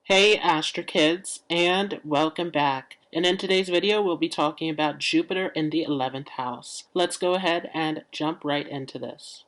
Hey Astro Kids, and welcome back. And in today's video, we'll be talking about Jupiter in the 11th house. Let's go ahead and jump right into this.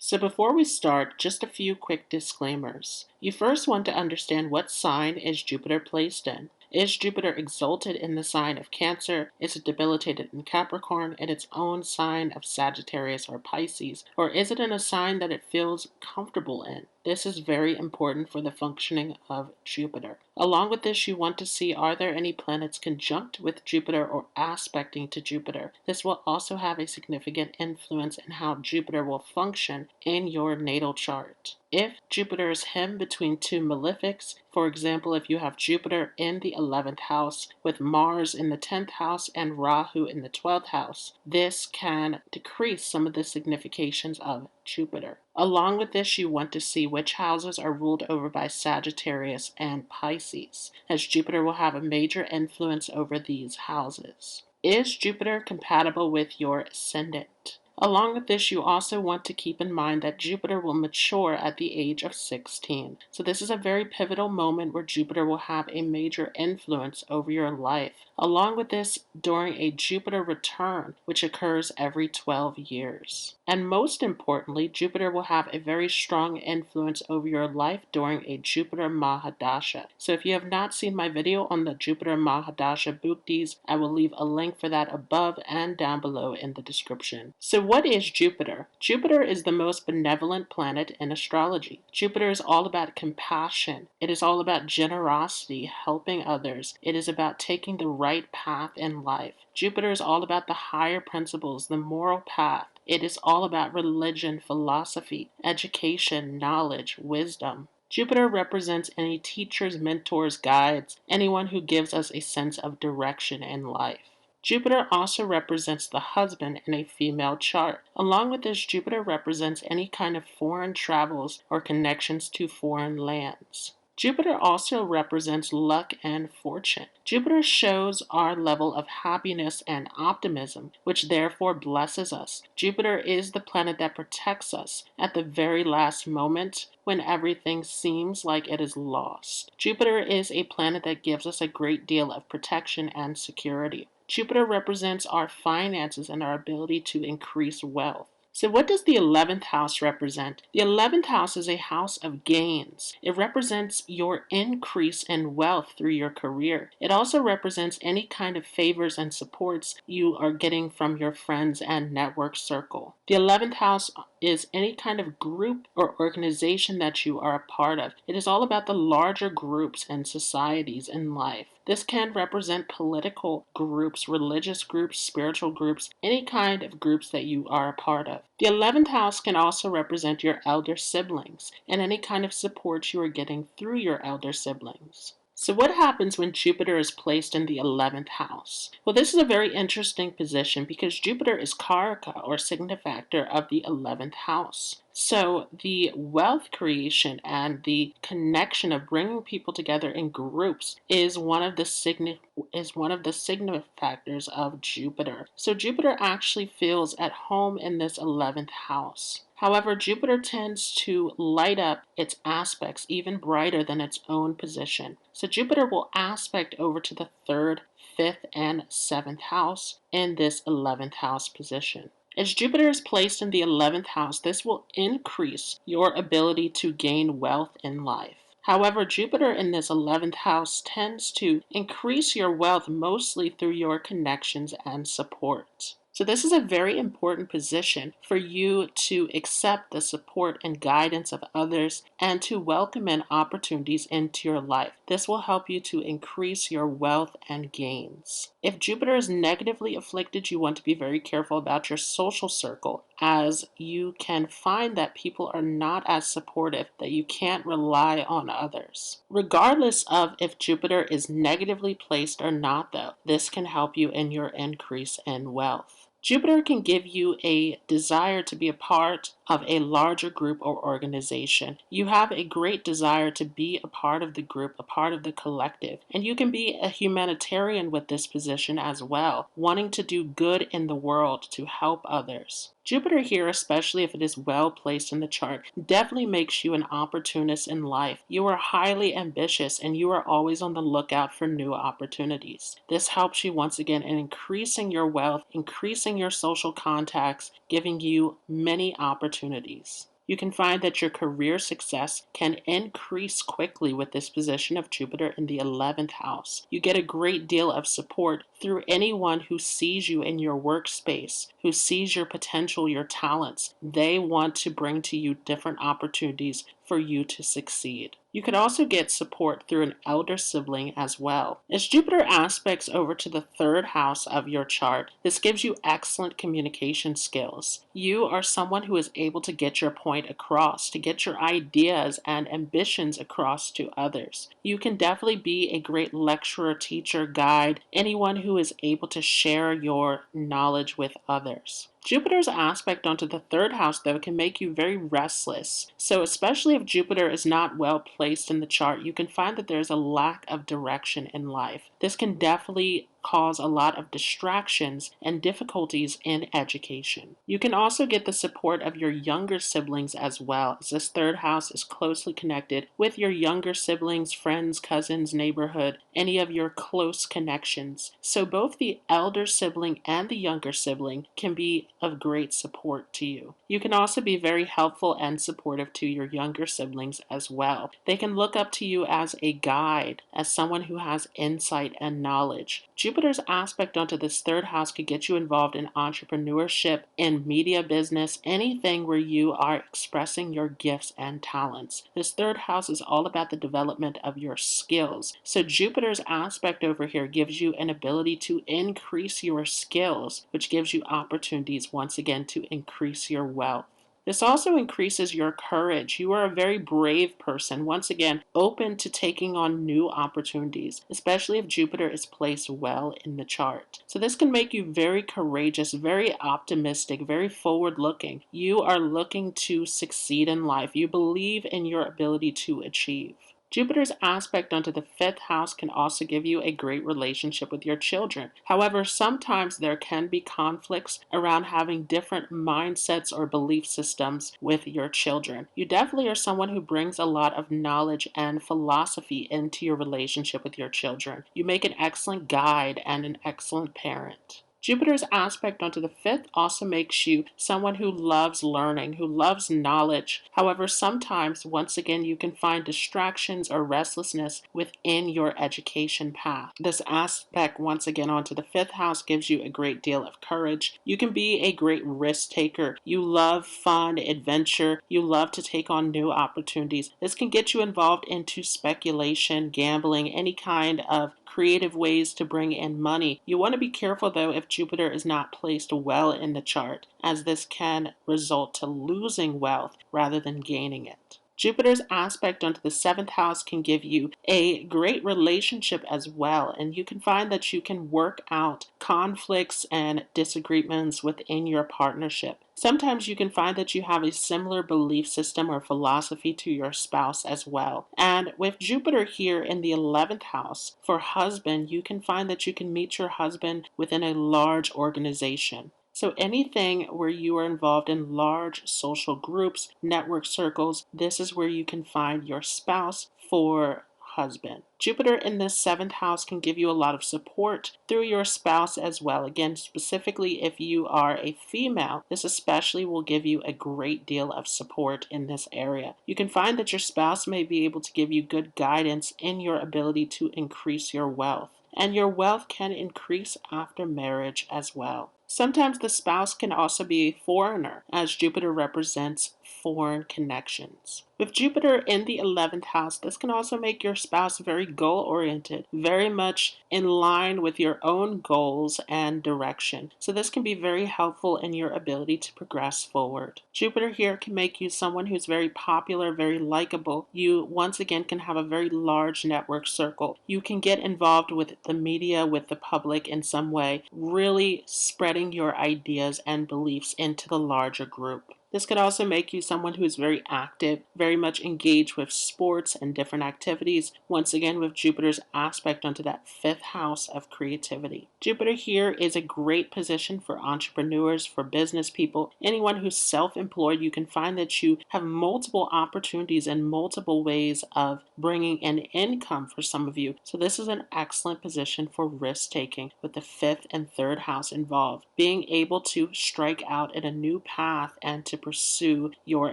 So before we start, just a few quick disclaimers. You first want to understand what sign is Jupiter placed in. Is Jupiter exalted in the sign of Cancer? Is it debilitated in Capricorn, in its own sign of Sagittarius or Pisces? Or is it in a sign that it feels comfortable in? This is very important for the functioning of Jupiter. Along with this, you want to see, are there any planets conjunct with Jupiter or aspecting to Jupiter? This will also have a significant influence in how Jupiter will function in your natal chart. If Jupiter is hemmed between two malefics, for example, if you have Jupiter in the 11th house with Mars in the 10th house and Rahu in the 12th house, this can decrease some of the significations of Jupiter. Along with this, you want to see which houses are ruled over by Sagittarius and Pisces, as Jupiter will have a major influence over these houses. Is Jupiter compatible with your ascendant? Along with this, you also want to keep in mind that Jupiter will mature at the age of 16. So this is a very pivotal moment where Jupiter will have a major influence over your life. Along with this, during a Jupiter return, which occurs every 12 years. And most importantly, Jupiter will have a very strong influence over your life during a Jupiter Mahadasha. So if you have not seen my video on the Jupiter Mahadasha Bhuktis, I will leave a link for that above and down below in the description. So what is Jupiter? Jupiter is the most benevolent planet in astrology. Jupiter is all about compassion. It is all about generosity, helping others. It is about taking the right path in life. Jupiter is all about the higher principles, the moral path. It is all about religion, philosophy, education, knowledge, wisdom. Jupiter represents any teachers, mentors, guides, anyone who gives us a sense of direction in life. Jupiter also represents the husband in a female chart. Along with this, Jupiter represents any kind of foreign travels or connections to foreign lands. Jupiter also represents luck and fortune. Jupiter shows our level of happiness and optimism, which therefore blesses us. Jupiter is the planet that protects us at the very last moment when everything seems like it is lost. Jupiter is a planet that gives us a great deal of protection and security. Jupiter represents our finances and our ability to increase wealth. So what does the 11th house represent? The 11th house is a house of gains. It represents your increase in wealth through your career. It also represents any kind of favors and supports you are getting from your friends and network circle. The 11th house is any kind of group or organization that you are a part of. It is all about the larger groups and societies in life. This can represent political groups, religious groups, spiritual groups, any kind of groups that you are a part of. The 11th house can also represent your elder siblings and any kind of support you are getting through your elder siblings. So what happens when Jupiter is placed in the 11th house? Well, this is a very interesting position because Jupiter is Karaka, or signifactor of the 11th house. So the wealth creation and the connection of bringing people together in groups is one of the signifactors of Jupiter. So Jupiter actually feels at home in this 11th house. However, Jupiter tends to light up its aspects even brighter than its own position. So Jupiter will aspect over to the 3rd, 5th, and 7th house in this 11th house position. As Jupiter is placed in the 11th house, this will increase your ability to gain wealth in life. However, Jupiter in this 11th house tends to increase your wealth mostly through your connections and support. So this is a very important position for you to accept the support and guidance of others and to welcome in opportunities into your life. This will help you to increase your wealth and gains. If Jupiter is negatively afflicted, you want to be very careful about your social circle, as you can find that people are not as supportive, that you can't rely on others. Regardless of if Jupiter is negatively placed or not though, this can help you in your increase in wealth. Jupiter can give you a desire to be a part of a larger group or organization. You have a great desire to be a part of the group, a part of the collective, and you can be a humanitarian with this position as well, wanting to do good in the world to help others. Jupiter here, especially if it is well placed in the chart, definitely makes you an opportunist in life. You are highly ambitious and you are always on the lookout for new opportunities. This helps you once again in increasing your wealth, increasing your social contacts, giving you many opportunities. You can find that your career success can increase quickly with this position of Jupiter in the 11th house. You get a great deal of support through anyone who sees you in your workspace, who sees your potential, your talents. They want to bring to you different opportunities for you to succeed. You could also get support through an elder sibling as well. As Jupiter aspects over to the 3rd house of your chart, this gives you excellent communication skills. You are someone who is able to get your point across, to get your ideas and ambitions across to others. You can definitely be a great lecturer, teacher, guide, anyone who is able to share your knowledge with others. Jupiter's aspect onto the 3rd house, though, can make you very restless. So especially if Jupiter is not well placed in the chart, you can find that there's a lack of direction in life. This can definitely cause a lot of distractions and difficulties in education. You can also get the support of your younger siblings as well, as this 3rd house is closely connected with your younger siblings, friends, cousins, neighborhood, any of your close connections. So both the elder sibling and the younger sibling can be of great support to you. You can also be very helpful and supportive to your younger siblings as well. They can look up to you as a guide, as someone who has insight and knowledge. Jupiter's aspect onto this 3rd house could get you involved in entrepreneurship, in media business, anything where you are expressing your gifts and talents. This 3rd house is all about the development of your skills. So Jupiter's aspect over here gives you an ability to increase your skills, which gives you opportunities once again to increase your wealth. This also increases your courage. You are a very brave person, once again, open to taking on new opportunities, especially if Jupiter is placed well in the chart. So this can make you very courageous, very optimistic, very forward-looking. You are looking to succeed in life. You believe in your ability to achieve. Jupiter's aspect onto the 5th house can also give you a great relationship with your children. However, sometimes there can be conflicts around having different mindsets or belief systems with your children. You definitely are someone who brings a lot of knowledge and philosophy into your relationship with your children. You make an excellent guide and an excellent parent. Jupiter's aspect onto the 5th also makes you someone who loves learning, who loves knowledge. However, sometimes, once again, you can find distractions or restlessness within your education path. This aspect, once again, onto the 5th house gives you a great deal of courage. You can be a great risk taker. You love fun, adventure. You love to take on new opportunities. This can get you involved into speculation, gambling, any kind of creative ways to bring in money. You want to be careful, though, if Jupiter is not placed well in the chart, as this can result to losing wealth rather than gaining it. Jupiter's aspect onto the 7th house can give you a great relationship as well, and you can find that you can work out conflicts and disagreements within your partnership. Sometimes you can find that you have a similar belief system or philosophy to your spouse as well. And with Jupiter here in the 11th house, for husband, you can find that you can meet your husband within a large organization. So anything where you are involved in large social groups, network circles, this is where you can find your spouse for husband. Jupiter in this 7th house can give you a lot of support through your spouse as well. Again, specifically if you are a female, this especially will give you a great deal of support in this area. You can find that your spouse may be able to give you good guidance in your ability to increase your wealth. And your wealth can increase after marriage as well. Sometimes the spouse can also be a foreigner, as Jupiter represents foreign connections. With Jupiter in the 11th house, this can also make your spouse very goal-oriented, very much in line with your own goals and direction. So this can be very helpful in your ability to progress forward. Jupiter here can make you someone who's very popular, very likable. You, once again, can have a very large network circle. You can get involved with the media, with the public in some way, really spreading spreading your ideas and beliefs into the larger group. This could also make you someone who is very active, very much engaged with sports and different activities, once again with Jupiter's aspect onto that fifth house of creativity. Jupiter here is a great position for entrepreneurs, for business people, anyone who's self-employed. You can find that you have multiple opportunities and multiple ways of bringing in income for some of you. So this is an excellent position for risk-taking with the fifth and third house involved, being able to strike out in a new path and to pursue your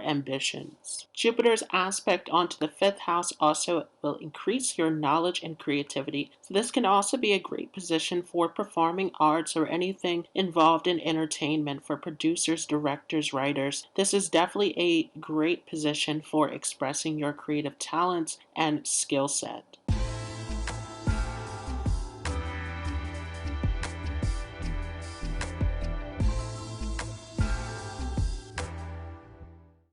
ambitions. Jupiter's aspect onto the fifth house also will increase your knowledge and creativity. So this can also be a great position for performing arts or anything involved in entertainment, for producers, directors, writers. This is definitely a great position for expressing your creative talents and skill set.